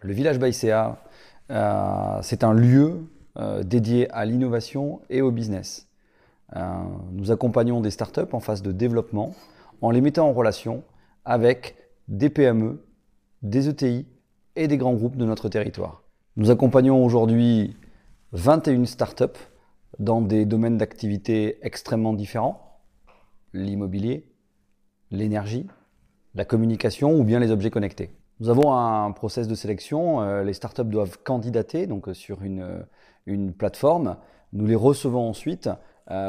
Le Village by CA, c'est un lieu dédié à l'innovation et au business. Nous accompagnons des startups en phase de développement en les mettant en relation avec des PME, des ETI et des grands groupes de notre territoire. Nous accompagnons aujourd'hui 21 startups dans des domaines d'activité extrêmement différents: l'immobilier, l'énergie, la communication ou bien les objets connectés. Nous avons un process de sélection. Les startups doivent candidater donc, sur une plateforme. Nous les recevons ensuite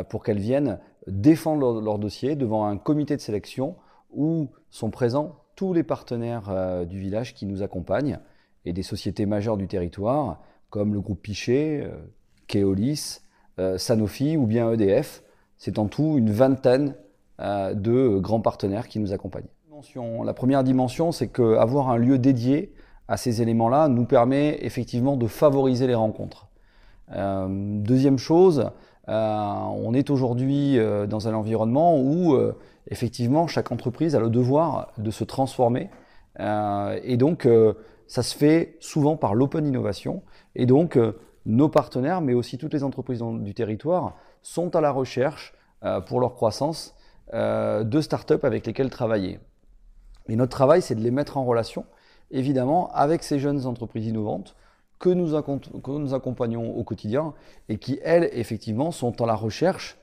pour qu'elles viennent défendre leur dossier devant un comité de sélection où sont présents tous les partenaires du village qui nous accompagnent et des sociétés majeures du territoire comme le groupe Pichet, Keolis, Sanofi ou bien EDF. C'est en tout une vingtaine de grands partenaires qui nous accompagnent. La première dimension, c'est qu'avoir un lieu dédié à ces éléments-là nous permet effectivement de favoriser les rencontres. Deuxième chose, on est aujourd'hui dans un environnement où effectivement chaque entreprise a le devoir de se transformer et donc ça se fait souvent par l'open innovation et donc nos partenaires mais aussi toutes les entreprises du territoire sont à la recherche pour leur croissance de startups avec lesquelles travailler. Et notre travail, c'est de les mettre en relation, évidemment, avec ces jeunes entreprises innovantes que nous accompagnons au quotidien et qui, elles, effectivement, sont à la recherche,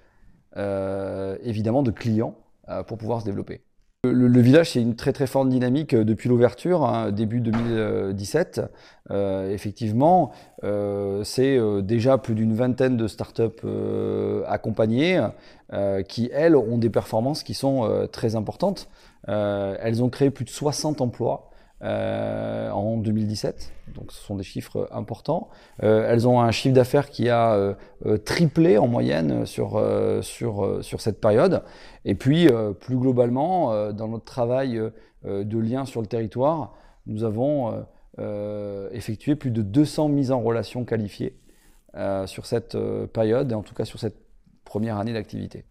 évidemment, de clients pour pouvoir se développer. Le village, c'est une très très forte dynamique depuis l'ouverture, début 2017. Effectivement, c'est déjà plus d'une vingtaine de startups accompagnées qui, elles, ont des performances qui sont très importantes. Elles ont créé plus de 60 emplois en 2017, donc ce sont des chiffres importants. Elles ont un chiffre d'affaires qui a triplé en moyenne sur cette période. Et puis, plus globalement, dans notre travail de lien sur le territoire, nous avons effectué plus de 200 mises en relation qualifiées sur cette période, et en tout cas sur cette première année d'activité.